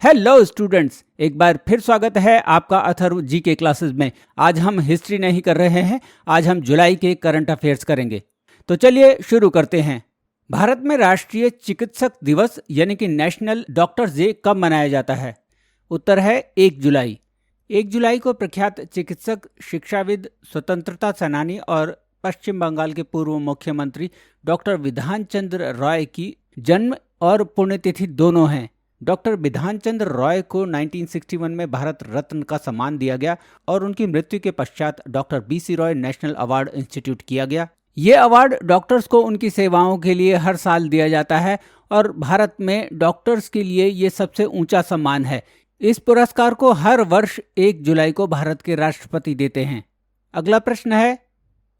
Hello students, एक बार फिर स्वागत है आपका अथर्व जी के क्लासेस में। आज हम हिस्ट्री नहीं कर रहे हैं, आज हम जुलाई के करंट अफेयर्स करेंगे। तो चलिए शुरू करते हैं। भारत में राष्ट्रीय चिकित्सक दिवस यानी कि नेशनल डॉक्टर्स डे कब मनाया जाता है? उत्तर है 1 जुलाई। 1 जुलाई को प्रख्यात चिकित्सक, शिक्षाविद, स्वतंत्रता सेनानी और पश्चिम बंगाल के पूर्व मुख्यमंत्री डॉक्टर विधान चंद्र रॉय की जन्म और पुण्यतिथि दोनों हैं। डॉक्टर विधान चंद्र रॉय को 1961 में भारत रत्न का सम्मान दिया गया और उनकी मृत्यु के पश्चात doctor BC Roy national award institute किया गया। ये अवार्ड डॉक्टर्स को उनकी सेवाओं के लिए हर साल दिया जाता है और भारत में डॉक्टर्स के लिए ये सबसे ऊंचा सम्मान है। इस पुरस्कार को हर वर्ष 1 जुलाई को भारत के राष्ट्रपति देते हैं। अगला प्रश्न है,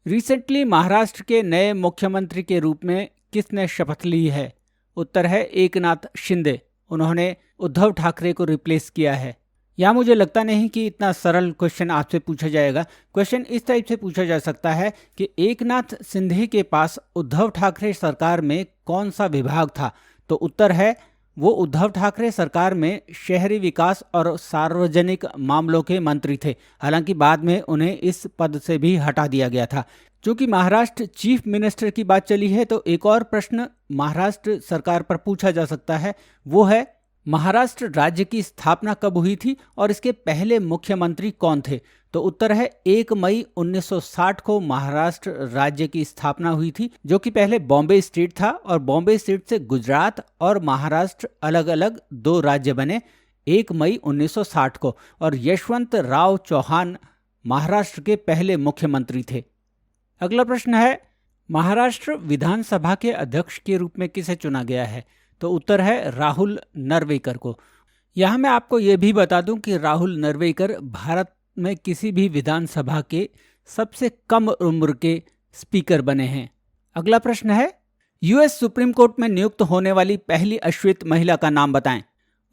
रिसेंटली महाराष्ट्र के नए मुख्यमंत्री के रूप में किसने शपथ ली है? उत्तर है एकनाथ शिंदे। उन्होंने उद्धव ठाकरे को रिप्लेस किया है। यहाँ मुझे लगता नहीं कि इतना सरल क्वेश्चन आपसे पूछा जाएगा। क्वेश्चन इस टाइप से पूछा जा सकता है कि एकनाथ शिंदे के पास उद्धव ठाकरे सरकार में कौन सा विभाग था? तो उत्तर है वो उद्धव ठाकरे सरकार में शहरी विकास और सार्वजनिक मामलों के मंत्री थे। हालांकि बाद में उन्हें इस पद से भी हटा दिया गया था। चूंकि महाराष्ट्र चीफ मिनिस्टर की बात चली है तो एक और प्रश्न महाराष्ट्र सरकार पर पूछा जा सकता है, वो है महाराष्ट्र राज्य की स्थापना कब हुई थी और इसके पहले मुख्यमंत्री कौन थे? तो उत्तर है 1 मई 1960 को महाराष्ट्र राज्य की स्थापना हुई थी, जो कि पहले बॉम्बे स्टेट था और बॉम्बे स्टेट से गुजरात और महाराष्ट्र अलग अलग 2 राज्य बने 1 मई 1960 को। और यशवंत राव चौहान महाराष्ट्र के पहले मुख्यमंत्री थे। अगला प्रश्न है, महाराष्ट्र विधानसभा के अध्यक्ष के रूप में किसे चुना गया है? तो उत्तर है राहुल नरवेकर को। यहाँ मैं आपको ये भी बता दूं कि राहुल नरवेकर भारत में किसी भी विधानसभा के सबसे कम उम्र के स्पीकर बने हैं। अगला प्रश्न है, यूएस सुप्रीम कोर्ट में नियुक्त होने वाली पहली अश्वेत महिला का नाम बताएं।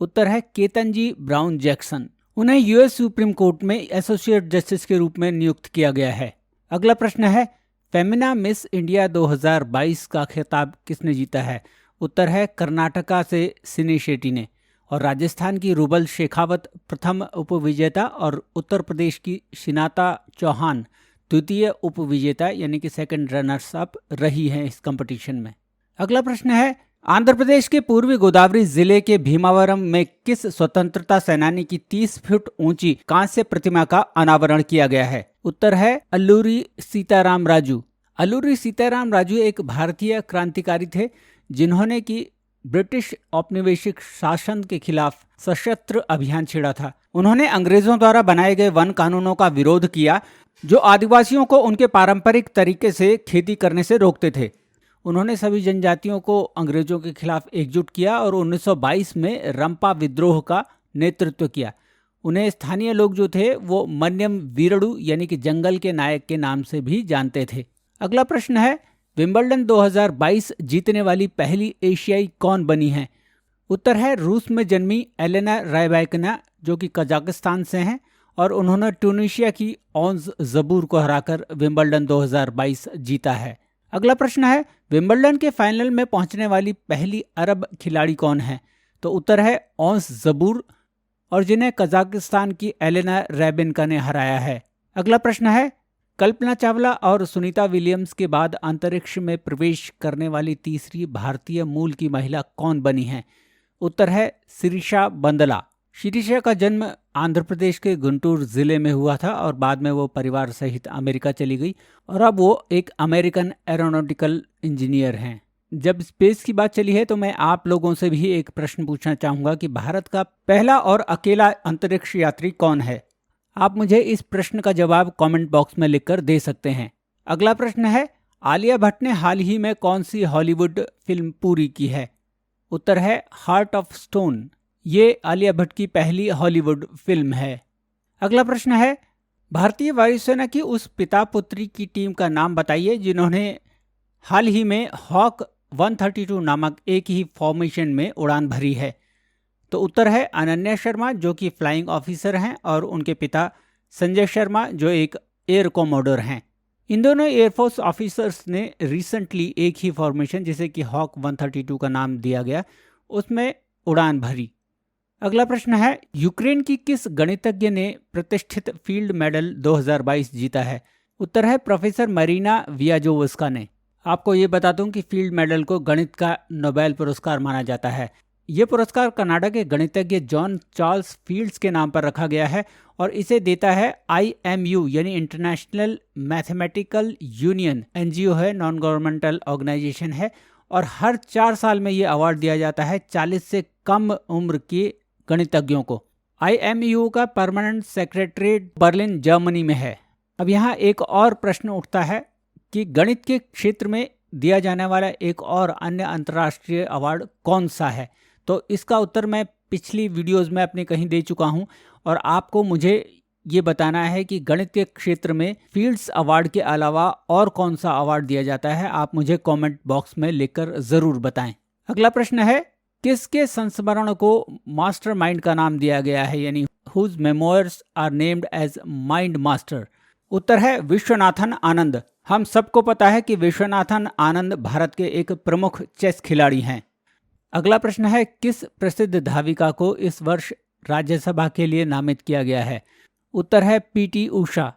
उत्तर है केतनजी ब्राउन जैक्सन। उन्हें यूएस सुप्रीम कोर्ट में एसोसिएट जस्टिस के रूप में नियुक्त किया गया है। अगला प्रश्न है, फेमिना मिस इंडिया 2022 का खिताब किसने जीता है? उत्तर है कर्नाटका से सिनी शेट्टी ने। और राजस्थान की रूबल शेखावत प्रथम उपविजेता और उत्तर प्रदेश की शिनाता चौहान द्वितीय उपविजेता यानी कि सेकंड रनर्स अप रही हैं इस कंपटीशन में। अगला प्रश्न है, आंध्र प्रदेश के पूर्वी गोदावरी जिले के भीमावरम में किस स्वतंत्रता सेनानी की 30 फुट ऊंची कांस्य प्रतिमा का अनावरण किया गया है? उत्तर है अल्लूरी सीताराम राजू। अल्लूरी सीताराम राजू एक भारतीय क्रांतिकारी थे जिन्होंने की ब्रिटिश औपनिवेशिक शासन के खिलाफ सशस्त्र अभियान छेड़ा था। उन्होंने अंग्रेजों द्वारा बनाए गए वन कानूनों का विरोध किया जो आदिवासियों को उनके पारंपरिक तरीके से खेती करने से रोकते थे। उन्होंने सभी जनजातियों को अंग्रेजों के खिलाफ एकजुट किया और 1922 में रंपा विद्रोह का नेतृत्व किया। उन्हें स्थानीय लोग जो थे वो मन्यम वीरडू यानी कि जंगल के नायक के नाम से भी जानते थे। अगला प्रश्न है, विंबलडन 2022 जीतने वाली पहली एशियाई कौन बनी है? उत्तर है रूस में जन्मी एलेना रायबाइकना जो कि कजाकिस्तान से हैं और उन्होंने ट्यूनीशिया की ऑन्स जबूर को हराकर विंबलडन 2022 जीता है। अगला प्रश्न है, विंबलडन के फाइनल में पहुंचने वाली पहली अरब खिलाड़ी कौन है? तो उत्तर है ऑन्स जबूर और जिन्हें कजाकिस्तान की एलेना रैबिनका ने हराया है। अगला प्रश्न है, कल्पना चावला और सुनीता विलियम्स के बाद अंतरिक्ष में प्रवेश करने वाली तीसरी भारतीय मूल की महिला कौन बनी है? उत्तर है शिरीषा बंदला। शिरीषा का जन्म आंध्र प्रदेश के गुंटूर जिले में हुआ था और बाद में वो परिवार सहित अमेरिका चली गई और अब वो एक अमेरिकन एरोनॉटिकल इंजीनियर हैं। जब स्पेस की बात चली है तो मैं आप लोगों से भी एक प्रश्न पूछना चाहूँगा कि भारत का पहला और अकेला अंतरिक्ष यात्री कौन है? आप मुझे इस प्रश्न का जवाब कमेंट बॉक्स में लिखकर दे सकते हैं। अगला प्रश्न है, आलिया भट्ट ने हाल ही में कौन सी हॉलीवुड फिल्म पूरी की है? उत्तर है हार्ट ऑफ स्टोन। ये आलिया भट्ट की पहली हॉलीवुड फिल्म है। अगला प्रश्न है, भारतीय वायुसेना की उस पिता पुत्री की टीम का नाम बताइए जिन्होंने हाल ही में हॉक 132 नामक एक ही फॉर्मेशन में उड़ान भरी है। तो उत्तर है अनन्या शर्मा जो कि फ्लाइंग ऑफिसर हैं और उनके पिता संजय शर्मा जो एक एयर कोमोडोर हैं। इन दोनों एयरफोर्स ऑफिसर्स ने रिसेंटली एक ही फॉर्मेशन जिसे कि हॉक 132 का नाम दिया गया उसमें उड़ान भरी। अगला प्रश्न है, यूक्रेन की किस गणितज्ञ ने प्रतिष्ठित फील्ड मेडल 2022 जीता है? उत्तर है प्रोफेसर मरीना वियाजोवस्का ने। आपको ये बता दूं कि फील्ड मेडल को गणित का नोबेल पुरस्कार माना जाता है। ये पुरस्कार कनाडा के गणितज्ञ जॉन चार्ल्स फील्ड्स के नाम पर रखा गया है और इसे देता है IMU यानी इंटरनेशनल मैथमेटिकल यूनियन। NGO है, नॉन गवर्नमेंटल ऑर्गेनाइजेशन है और हर 4 साल में ये अवार्ड दिया जाता है 40 से कम उम्र के गणितज्ञों को। IMU का परमानेंट सेक्रेटरीट बर्लिन जर्मनी में है। अब यहाँ एक और प्रश्न उठता है कि गणित के क्षेत्र में दिया जाने वाला एक और अन्य अंतर्राष्ट्रीय अवार्ड कौन सा है? तो इसका उत्तर मैं पिछली वीडियोस में अपने कहीं दे चुका हूं और आपको मुझे ये बताना है कि गणित के क्षेत्र में फील्ड्स अवार्ड के अलावा और कौन सा अवार्ड दिया जाता है। आप मुझे कमेंट बॉक्स में लिखकर ज़रूर बताएं। अगला प्रश्न है, किसके संस्मरण को मास्टरमाइंड का नाम दिया गया है, यानी whose memoirs are named as mind master? उत्तर है विश्वनाथन आनंद। हम सबको पता है कि विश्वनाथन आनंद भारत के एक प्रमुख चेस खिलाड़ी हैं। अगला प्रश्न है, किस प्रसिद्ध धाविका को इस वर्ष राज्यसभा के लिए नामित किया गया है? उत्तर है PT उषा।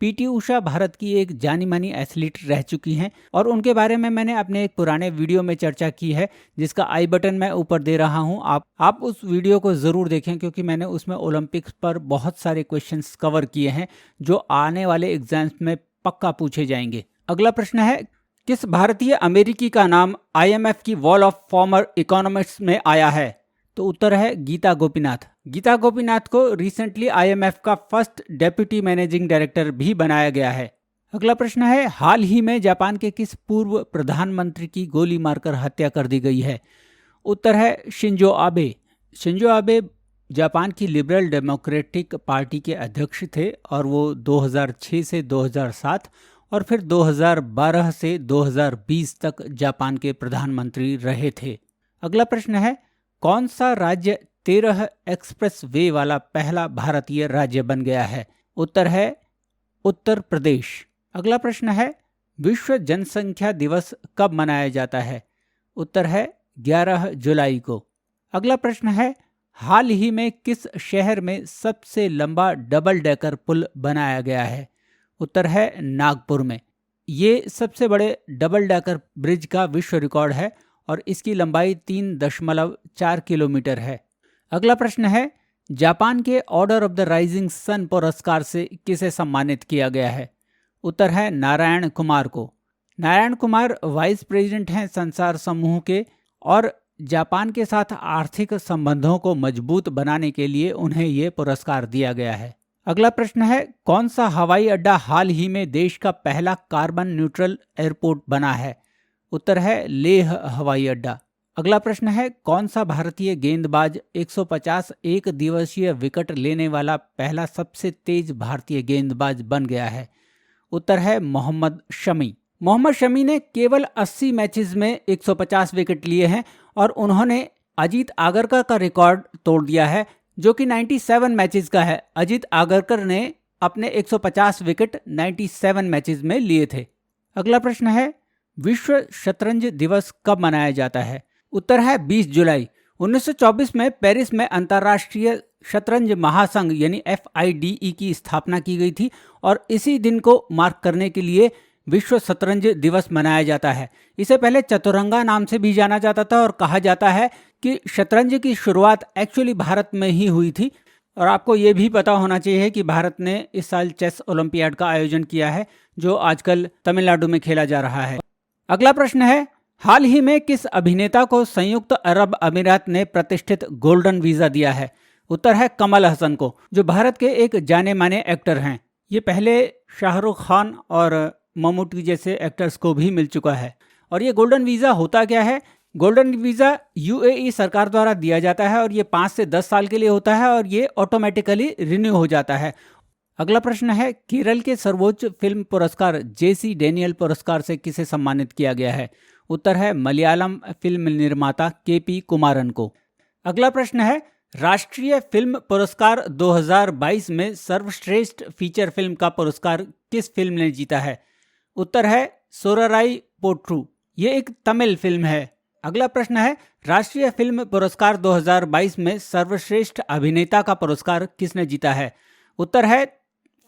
PT उषा भारत की एक जानी मानी एथलीट रह चुकी हैं और उनके बारे में मैंने अपने एक पुराने वीडियो में चर्चा की है, जिसका आई बटन मैं ऊपर दे रहा हूं। आप उस वीडियो को ज़रूर देखें, क्योंकि मैंने उसमें ओलंपिक्स पर बहुत सारे क्वेश्चंस कवर किए हैं जो आने वाले एग्जाम्स में पक्का पूछे जाएंगे। अगला प्रश्न है, किस भारतीय अमेरिकी का नाम IMF की वॉल ऑफ फॉर्मर इकोनॉमिस्ट्स में आया है? तो उत्तर है गीता गोपीनाथ। गीता गोपीनाथ को रिसेंटली IMF का फर्स्ट डेप्यूटी मैनेजिंग डायरेक्टर भी बनाया गया है। अगला प्रश्न है, हाल ही में जापान के किस पूर्व प्रधानमंत्री की गोली मारकर हत्या कर दी गई है? उत्तर है Shinzo Abe. Shinzo Abe Japan की लिबरल डेमोक्रेटिक पार्टी के अध्यक्ष थे और वो 2006 से 2007 और फिर 2012 से 2020 तक जापान के प्रधानमंत्री रहे थे। अगला प्रश्न है, कौन सा राज्य 13 एक्सप्रेस वे वाला पहला भारतीय राज्य बन गया है? उत्तर है उत्तर प्रदेश। अगला प्रश्न है, विश्व जनसंख्या दिवस कब मनाया जाता है? उत्तर है 11 जुलाई को। अगला प्रश्न है, हाल ही में किस शहर में सबसे लंबा डबल डेकर पुल बनाया गया है? उत्तर है नागपुर में। ये सबसे बड़े डबल डेकर ब्रिज का विश्व रिकॉर्ड है और इसकी लंबाई 3.4 किलोमीटर है। अगला प्रश्न है, जापान के order of the rising sun पुरस्कार से किसे सम्मानित किया गया है? उत्तर है नारायण कुमार को। नारायण कुमार वाइस प्रेसिडेंट हैं संसार समूह के और जापान के साथ आर्थिक संबंधों को मजबूत बनाने के लिए उन्हें ये पुरस्कार दिया गया है। अगला प्रश्न है, कौन सा हवाई अड्डा हाल ही में देश का पहला कार्बन न्यूट्रल एयरपोर्ट बना है? उत्तर है लेह हवाई अड्डा। अगला प्रश्न है, कौन सा भारतीय गेंदबाज 150 एक दिवसीय विकेट लेने वाला पहला सबसे तेज भारतीय गेंदबाज बन गया है? उत्तर है मोहम्मद शमी। मोहम्मद शमी ने केवल 80 मैचेस में 150 विकेट लिए हैं और उन्होंने अजीत आगरकर का रिकॉर्ड तोड़ दिया है, जो कि 97 मैचेस का है। अजीत आगरकर ने अपने 150 विकेट 97 मैचेस में लिए थे। अगला प्रश्न है, विश्व शतरंज दिवस कब मनाया जाता है? उत्तर है 20 जुलाई। 1924 में पेरिस में अंतर्राष्ट्रीय शतरंज महासंघ यानी FIDE की स्थापना की गई थी और इसी दिन को मार्क करने के लिए विश्व शतरंज दिवस मनाया जाता है। इसे पहले चतुरंगा नाम से भी जाना जाता था और कहा जाता है कि शतरंज की शुरुआत एक्चुअली भारत में ही हुई थी। और आपको ये भी पता होना चाहिए कि भारत ने इस साल चेस ओलंपियाड का आयोजन किया है, जो आजकल तमिलनाडु में खेला जा रहा है। अगला प्रश्न है, हाल ही में किस अभिनेता को संयुक्त अरब अमीरात ने प्रतिष्ठित गोल्डन वीजा दिया है? उत्तर है कमल हसन को, जो भारत के एक जाने माने एक्टर हैं। ये पहले शाहरुख खान और ममूटी जैसे एक्टर्स को भी मिल चुका है। और ये गोल्डन वीज़ा होता क्या है? गोल्डन वीज़ा UAE सरकार द्वारा दिया जाता है और ये 5 से 10 साल के लिए होता है और ये ऑटोमेटिकली रिन्यू हो जाता है। अगला प्रश्न है, केरल के सर्वोच्च फिल्म पुरस्कार JC डैनियल पुरस्कार से किसे सम्मानित किया गया है? उत्तर है मलयालम फिल्म निर्माता KP कुमारन को। अगला प्रश्न है, राष्ट्रीय फिल्म पुरस्कार 2022 में सर्वश्रेष्ठ फीचर फिल्म का पुरस्कार किस फिल्म ने जीता है? उत्तर है सोराराई पोट्रू। ये एक तमिल फिल्म है। अगला प्रश्न है, राष्ट्रीय फिल्म पुरस्कार 2022 में सर्वश्रेष्ठ अभिनेता का पुरस्कार किसने जीता है? उत्तर है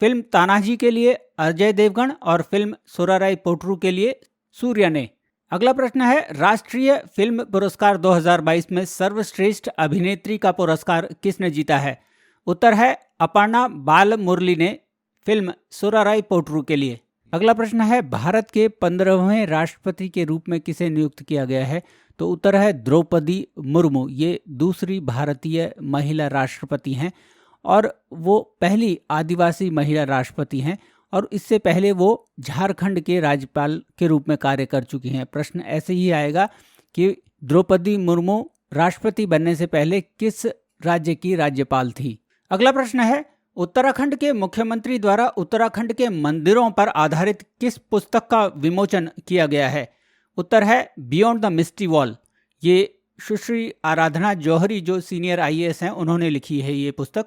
फिल्म तानाजी के लिए अजय देवगन और फिल्म सुराराई पोट्रू के लिए सूर्या ने। अगला प्रश्न है, राष्ट्रीय फिल्म पुरस्कार 2022 में सर्वश्रेष्ठ अभिनेत्री का पुरस्कार किसने जीता है? उत्तर है अपर्णा बालमुरली ने फिल्म सुराराई पोट्रू के लिए। अगला प्रश्न है, भारत के 15वें राष्ट्रपति के रूप में किसे नियुक्त किया गया है? तो उत्तर है द्रौपदी मुर्मू। ये दूसरी भारतीय महिला राष्ट्रपति हैं और वो पहली आदिवासी महिला राष्ट्रपति हैं और इससे पहले वो झारखंड के राज्यपाल के रूप में कार्य कर चुकी हैं। प्रश्न ऐसे ही आएगा कि द्रौपदी मुर्मू राष्ट्रपति बनने से पहले किस राज्य की राज्यपाल थी? अगला प्रश्न है, उत्तराखंड के मुख्यमंत्री द्वारा उत्तराखंड के मंदिरों पर आधारित किस पुस्तक का विमोचन किया गया है? उत्तर है बियॉन्ड द मिस्टी वॉल। ये सुश्री आराधना जौहरी जो सीनियर IAS हैं उन्होंने लिखी है ये पुस्तक।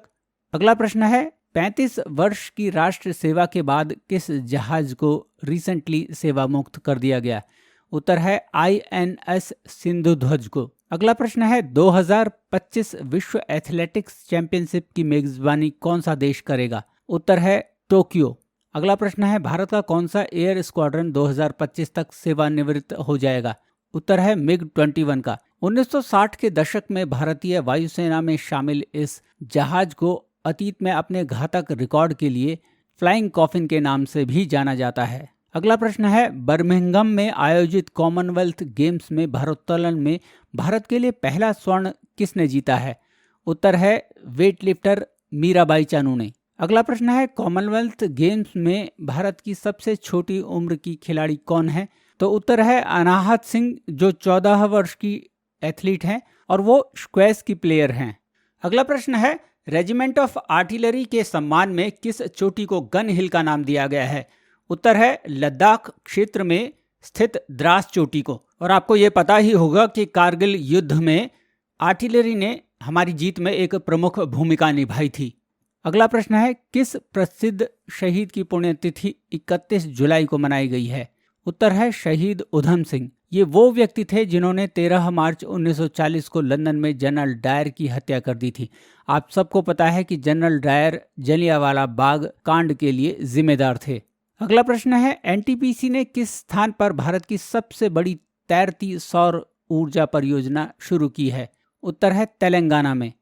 अगला प्रश्न है, 35 वर्ष की राष्ट्र सेवा के बाद किस जहाज को रिसेंटली सेवा मुक्त कर दिया गया? उत्तर है INS सिंधुध्वज को। अगला प्रश्न है, 2025 विश्व एथलेटिक्स चैंपियनशिप की मेजबानी कौन सा देश करेगा? उत्तर है टोक्यो। अगला प्रश्न है, भारत का कौन सा एयर स्क्वाड्रन 2025 तक सेवानिवृत्त हो जाएगा? उत्तर है MiG-21 का। 1960 के दशक में भारतीय वायुसेना में शामिल इस जहाज को अतीत में अपने घातक रिकॉर्ड के लिए फ्लाइंग कॉफिन के नाम से भी जाना जाता है। अगला प्रश्न है, बर्मिंघम में आयोजित कॉमनवेल्थ गेम्स में भारोत्तोलन में भारत के लिए पहला स्वर्ण किसने जीता है? उत्तर है वेट लिफ्टर मीराबाई चानू ने। अगला प्रश्न है, कॉमनवेल्थ गेम्स में भारत की सबसे छोटी उम्र की खिलाड़ी कौन है? तो उत्तर है अनाहत सिंह जो 14 वर्ष की एथलीट हैं और वो स्क्वैश की प्लेयर हैं। अगला प्रश्न है, रेजिमेंट ऑफ आर्टिलरी के सम्मान में किस चोटी को गन हिल का नाम दिया गया है? उत्तर है लद्दाख क्षेत्र में स्थित द्रास चोटी को। और आपको ये पता ही होगा कि कारगिल युद्ध में आर्टिलरी ने हमारी जीत में एक प्रमुख भूमिका निभाई थी। अगला प्रश्न है, किस प्रसिद्ध शहीद की पुण्यतिथि 31 जुलाई को मनाई गई है? उत्तर है शहीद उधम सिंह। ये वो व्यक्ति थे जिन्होंने 13 मार्च 1940 को लंदन में जनरल डायर की हत्या कर दी थी। आप सबको पता है कि जनरल डायर जलियांवाला बाग कांड के लिए जिम्मेदार थे। अगला प्रश्न है, NTPC ने किस स्थान पर भारत की सबसे बड़ी तैरती सौर ऊर्जा परियोजना शुरू की है? उत्तर है तेलंगाना में।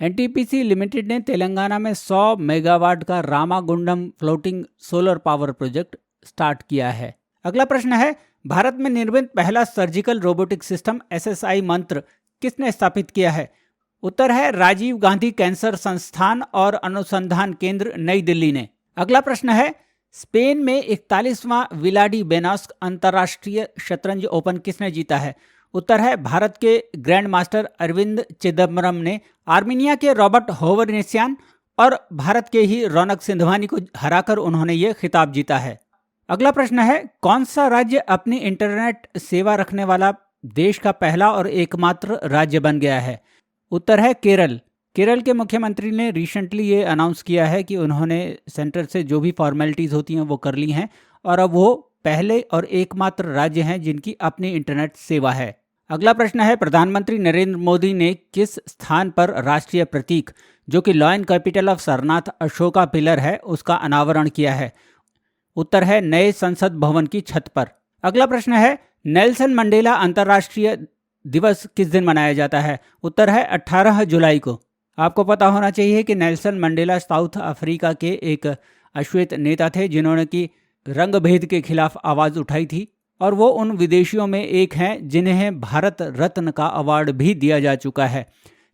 NTPC लिमिटेड ने तेलंगाना में 100 मेगावाट का Ramagundam floating solar power project start किया है। अगला प्रश्न है, भारत में निर्मित पहला सर्जिकल रोबोटिक सिस्टम SSI मंत्र किसने स्थापित किया है? उत्तर है राजीव गांधी कैंसर संस्थान और अनुसंधान केंद्र नई दिल्ली ने। अगला प्रश्न है, स्पेन में 41वां विलाडी बेनास्क अंतर्राष्ट्रीय शतरंज ओपन किसने जीता है? उत्तर है भारत के ग्रैंड मास्टर अरविंद चिदम्बरम ने। आर्मीनिया के रॉबर्ट होवरनेसियान और भारत के ही रौनक सिंधवानी को हराकर उन्होंने ये खिताब जीता है। अगला प्रश्न है, कौन सा राज्य अपनी इंटरनेट सेवा रखने वाला देश का पहला और एकमात्र राज्य बन गया है? उत्तर है केरल। केरल के मुख्यमंत्री ने रिसेंटली ये अनाउंस किया है कि उन्होंने सेंटर से जो भी फॉर्मेलिटीज़ होती हैं वो कर ली हैं और अब वो पहले और एकमात्र राज्य हैं जिनकी अपनी इंटरनेट सेवा है। अगला प्रश्न है, प्रधानमंत्री नरेंद्र मोदी ने किस स्थान पर राष्ट्रीय प्रतीक जो कि lion capital of Sarnath Ashoka pillar है उसका अनावरण किया है? उत्तर है नए संसद भवन की छत पर। अगला प्रश्न है, नेल्सन मंडेला अंतर्राष्ट्रीय दिवस किस दिन मनाया जाता है? उत्तर है 18 जुलाई को। आपको पता होना चाहिए कि नेल्सन मंडेला साउथ अफ्रीका के एक अश्वेत नेता थे जिन्होंने कि रंग भेद के खिलाफ आवाज़ उठाई थी और वो उन विदेशियों में एक हैं जिन्हें भारत रत्न का अवार्ड भी दिया जा चुका है।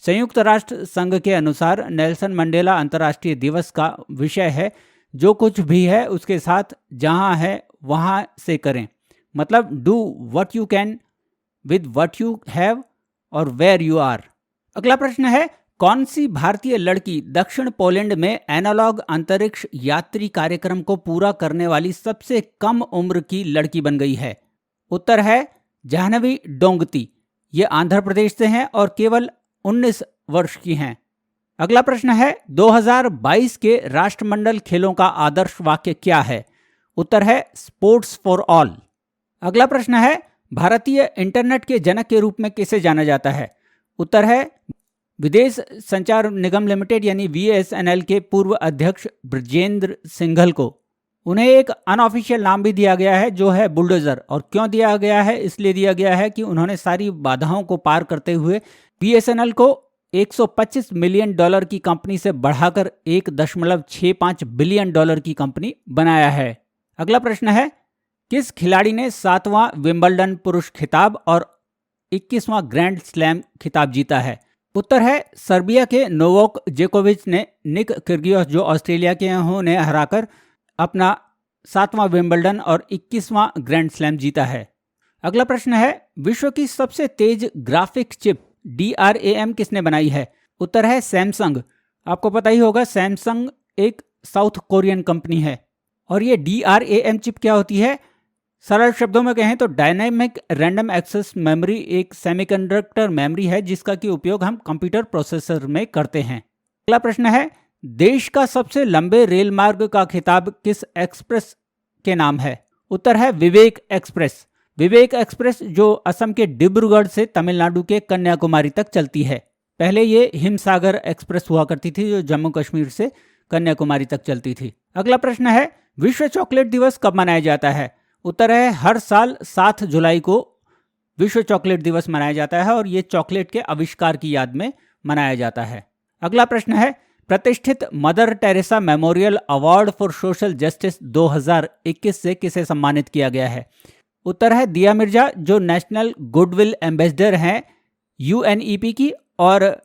संयुक्त राष्ट्र संघ के अनुसार नेल्सन मंडेला अंतर्राष्ट्रीय दिवस का विषय है जो कुछ भी है उसके साथ जहाँ है वहाँ से करें, मतलब do what you can with what you have और वेयर यू आर। अगला प्रश्न है, कौन सी भारतीय लड़की दक्षिण पोलैंड में एनालॉग अंतरिक्ष यात्री कार्यक्रम को पूरा करने वाली सबसे कम उम्र की लड़की बन गई है? उत्तर है जाह्नवी डोंगती। ये आंध्र प्रदेश से हैं और केवल 19 वर्ष की हैं। अगला प्रश्न है, 2022 के राष्ट्रमंडल खेलों का आदर्श वाक्य क्या है? उत्तर है स्पोर्ट्स फॉर ऑल। अगला प्रश्न है, भारतीय इंटरनेट के जनक के रूप में किसे जाना जाता है? उत्तर है विदेश संचार निगम लिमिटेड यानी बीएसएनएल के पूर्व अध्यक्ष ब्रजेंद्र सिंघल को। उन्हें एक अनऑफिशियल नाम भी दिया गया है जो है बुलडोजर। और क्यों दिया गया है? इसलिए दिया गया है कि उन्होंने सारी बाधाओं को पार करते हुए बीएसएनएल को $125 मिलियन की कंपनी से बढ़ाकर $1.65 बिलियन की कंपनी बनाया है। अगला प्रश्न है, किस खिलाड़ी ने 7वां विंबलडन पुरुष खिताब और 21वां ग्रैंड स्लैम खिताब जीता है? उत्तर है सर्बिया के नोवाक जोकोविच ने निक किर्गियोस जो ऑस्ट्रेलिया के उन्हें हराकर अपना 7वां विंबलडन और 21वां ग्रैंड स्लैम जीता है। अगला प्रश्न है, विश्व की सबसे तेज ग्राफिक चिप DRAM किसने बनाई है? उत्तर है सैमसंग। आपको पता ही होगा सैमसंग एक साउथ कोरियन कंपनी है। और ये DRAM चिप क्या होती है? सरल शब्दों में कहें तो डायनामिक रैंडम एक्सेस मेमोरी एक सेमीकंडक्टर मेमोरी है जिसका की उपयोग हम कंप्यूटर प्रोसेसर में करते हैं। अगला प्रश्न है, देश का सबसे लंबे रेल मार्ग का खिताब किस एक्सप्रेस के नाम है? उत्तर है विवेक एक्सप्रेस। विवेक एक्सप्रेस जो असम के डिब्रूगढ़ से तमिलनाडु के कन्याकुमारी तक चलती है। पहले ये हिमसागर एक्सप्रेस हुआ करती थी जो जम्मू कश्मीर से कन्याकुमारी तक चलती थी। अगला प्रश्न है, विश्व चॉकलेट दिवस कब मनाया जाता है? उत्तर है हर साल 7 जुलाई को विश्व चॉकलेट दिवस मनाया जाता है और ये चॉकलेट के आविष्कार की याद में मनाया जाता है। अगला प्रश्न है, प्रतिष्ठित mother Teresa memorial award for social justice 2021 से किसे सम्मानित किया गया है? उत्तर है दिया मिर्जा जो नेशनल गुडविल एम्बेसडर हैं UNEP की, और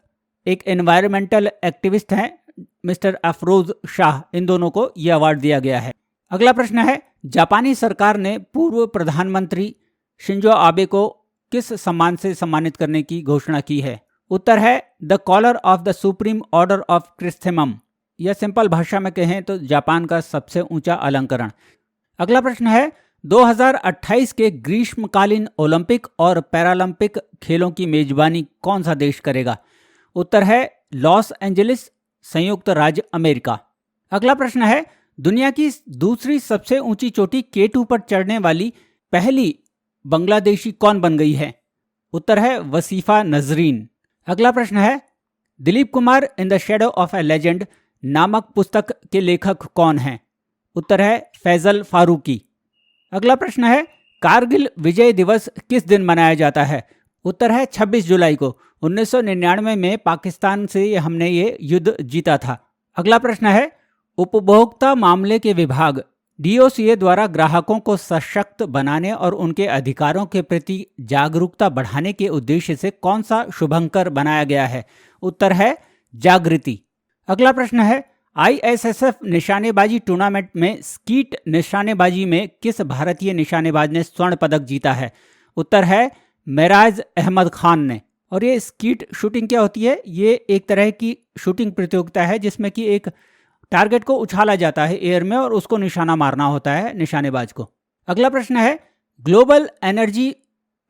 एक एनवायरमेंटल एक्टिविस्ट हैं मिस्टर अफरोज शाह। इन दोनों को यह अवार्ड दिया गया है। अगला प्रश्न है, जापानी सरकार ने पूर्व प्रधानमंत्री शिंजो आबे को किस सम्मान से सम्मानित करने की घोषणा की है? उत्तर है the collar of the supreme order of chrysanthemum. यह सिंपल भाषा में कहें तो जापान का सबसे ऊंचा अलंकरण। अगला प्रश्न है, 2028 के ग्रीष्मकालीन ओलंपिक और पैरालंपिक खेलों की मेजबानी कौन सा देश करेगा? उत्तर है लॉस एंजलिस, संयुक्त राज्य अमेरिका। अगला प्रश्न है, दुनिया की दूसरी सबसे ऊंची चोटी K2 पर चढ़ने वाली पहली बांग्लादेशी कौन बन गई है? उत्तर है वसीफा नजरीन। अगला प्रश्न है, Dilip Kumar in the shadow of A legend नामक पुस्तक के लेखक कौन हैं? उत्तर है फैजल फारूकी। अगला प्रश्न है, कारगिल विजय दिवस किस दिन मनाया जाता है? उत्तर है 26 जुलाई को। 1999 में पाकिस्तान से हमने ये युद्ध जीता था। अगला प्रश्न है, उपभोक्ता मामले के विभाग DOCA द्वारा ग्राहकों को सशक्त बनाने और उनके अधिकारों के प्रति जागरूकता बढ़ाने के उद्देश्य से कौन सा शुभंकर बनाया गया है? उत्तर है जागृति। अगला प्रश्न है, ISSF निशानेबाजी टूर्नामेंट में स्कीट निशानेबाजी में किस भारतीय निशानेबाज ने स्वर्ण पदक जीता है? उत्तर है मेराज अहमद खान ने। और ये स्कीट शूटिंग क्या होती है? ये एक तरह की शूटिंग प्रतियोगिता है जिसमें कि एक टारगेट को उछाला जाता है एयर में और उसको निशाना मारना होता है निशानेबाज को। अगला प्रश्न है, ग्लोबल एनर्जी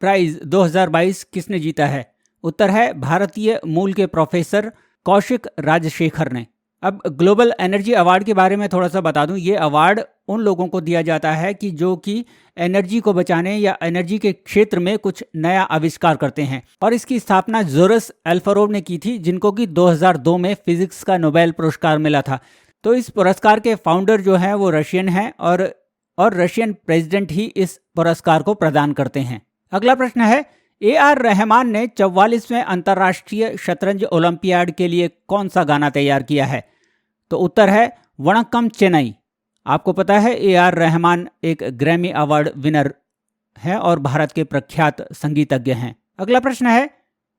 प्राइज 2022 किसने जीता है? उत्तर है भारतीय मूल के प्रोफेसर कौशिक राजशेखर ने। अब ग्लोबल एनर्जी अवार्ड के बारे में थोड़ा सा बता दूं। ये अवार्ड उन लोगों को दिया जाता है कि जो कि एनर्जी को बचाने या एनर्जी के क्षेत्र में कुछ नया आविष्कार करते हैं। और इसकी स्थापना जोरस एल्फरोव ने की थी जिनको कि 2002 में फिजिक्स का नोबेल पुरस्कार मिला था। तो इस पुरस्कार के फाउंडर जो हैं वो रशियन हैं और रशियन प्रेसिडेंट ही इस पुरस्कार को प्रदान करते हैं। अगला प्रश्न है, AR रहमान ने 44वें अंतर्राष्ट्रीय शतरंज ओलंपियाड के लिए कौन सा गाना तैयार किया है? तो उत्तर है वणक्कम चेन्नई। आपको पता है AR रहमान एक ग्रैमी अवार्ड विनर है और भारत के प्रख्यात संगीतज्ञ हैं। अगला प्रश्न है,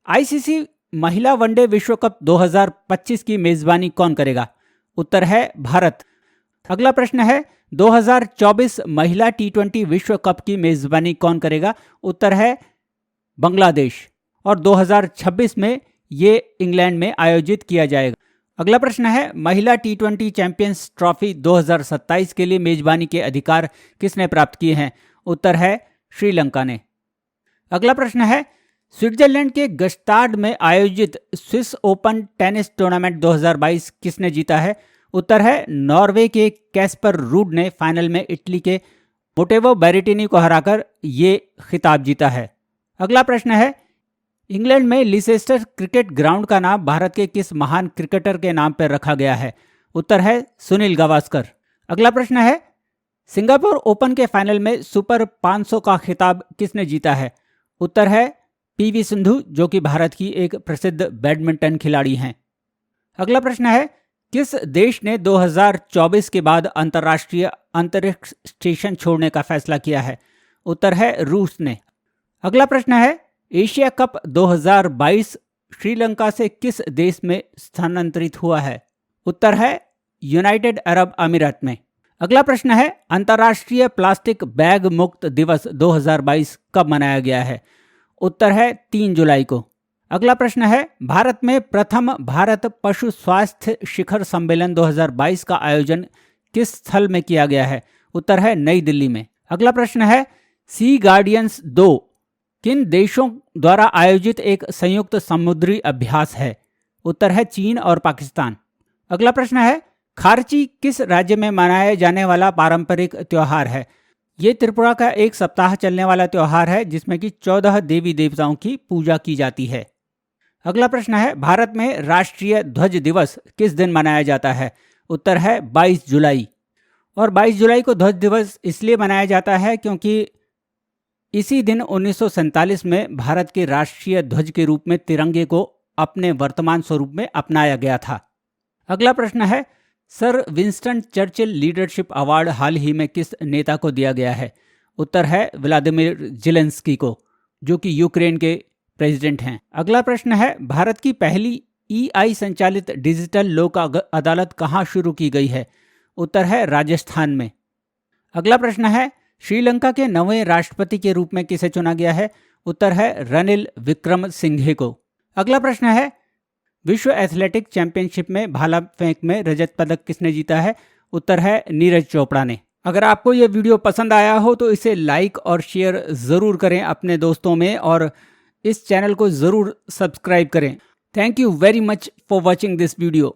ICC महिला वनडे विश्व कप 2025 की मेजबानी कौन करेगा? उत्तर है भारत। अगला प्रश्न है, 2024 महिला T20 विश्व कप की मेजबानी कौन करेगा? उत्तर है बांग्लादेश। और 2026 में ये इंग्लैंड में आयोजित किया जाएगा। अगला प्रश्न है, महिला T20 चैंपियंस ट्रॉफी 2027 के लिए मेजबानी के अधिकार किसने प्राप्त किए हैं? उत्तर है श्रीलंका ने। अगला प्रश्न है, स्विट्जरलैंड के गस्टाड में आयोजित स्विस ओपन टेनिस टूर्नामेंट 2022 किसने जीता है? उत्तर है नॉर्वे के कैस्पर रूड ने फाइनल में इटली के मोटेवो बैरेटिनी को हराकर ये खिताब जीता है। अगला प्रश्न है, इंग्लैंड में लीसेस्टर क्रिकेट ग्राउंड का नाम भारत के किस महान क्रिकेटर के नाम पर रखा गया है? उत्तर है सुनील गावस्कर। अगला प्रश्न है, सिंगापुर ओपन के फाइनल में सुपर 500 का खिताब किसने जीता है? उत्तर है पीवी सिंधु, जो कि भारत की एक प्रसिद्ध बैडमिंटन खिलाड़ी हैं। अगला प्रश्न है, किस देश ने 2024 के बाद अंतर्राष्ट्रीय अंतरिक्ष स्टेशन छोड़ने का फैसला किया है? उत्तर है रूस ने। अगला प्रश्न है, एशिया कप 2022 श्रीलंका से किस देश में स्थानांतरित हुआ है? उत्तर है यूनाइटेड अरब अमीरात में। अगला प्रश्न है, अंतर्राष्ट्रीय प्लास्टिक बैग मुक्त दिवस 2022 कब मनाया गया है? उत्तर है 3 जुलाई को। अगला प्रश्न है, भारत में प्रथम भारत पशु स्वास्थ्य शिखर सम्मेलन 2022 का आयोजन किस स्थल में किया गया है? उत्तर है नई दिल्ली में। अगला प्रश्न है, सी गार्डियंस 2 किन देशों द्वारा आयोजित एक संयुक्त समुद्री अभ्यास है? उत्तर है चीन और पाकिस्तान। अगला प्रश्न है, खारची किस राज्य में मनाया जाने वाला पारंपरिक त्योहार है? ये त्रिपुरा का एक सप्ताह चलने वाला त्योहार है जिसमें कि 14 देवी देवताओं की पूजा की जाती है। अगला प्रश्न है, भारत में राष्ट्रीय ध्वज दिवस किस दिन मनाया जाता है? उत्तर है 22 जुलाई। और 22 जुलाई को ध्वज दिवस इसलिए मनाया जाता है क्योंकि इसी दिन 1947 में भारत के राष्ट्रीय ध्वज के रूप में तिरंगे को अपने वर्तमान स्वरूप में अपनाया गया था। अगला प्रश्न है, sir Winston Churchill leadership award हाल ही में किस नेता को दिया गया है? उत्तर है व्लादिमीर ज़ेलेंस्की को, जो कि यूक्रेन के प्रेसिडेंट हैं। अगला प्रश्न है, भारत की पहली EI संचालित डिजिटल लोक अदालत कहाँ शुरू की गई है? उत्तर है राजस्थान में। अगला प्रश्न है, श्रीलंका के नवे राष्ट्रपति के रूप में किसे चुना गया है? उत्तर है रनिल विक्रमसिंघे को। अगला प्रश्न है, विश्व एथलेटिक चैंपियनशिप में भाला फेंक में रजत पदक किसने जीता है? उत्तर है नीरज चोपड़ा ने। अगर आपको यह वीडियो पसंद आया हो तो इसे लाइक और शेयर ज़रूर करें अपने दोस्तों में, और इस चैनल को ज़रूर सब्सक्राइब करें। Thank you very much for watching this video.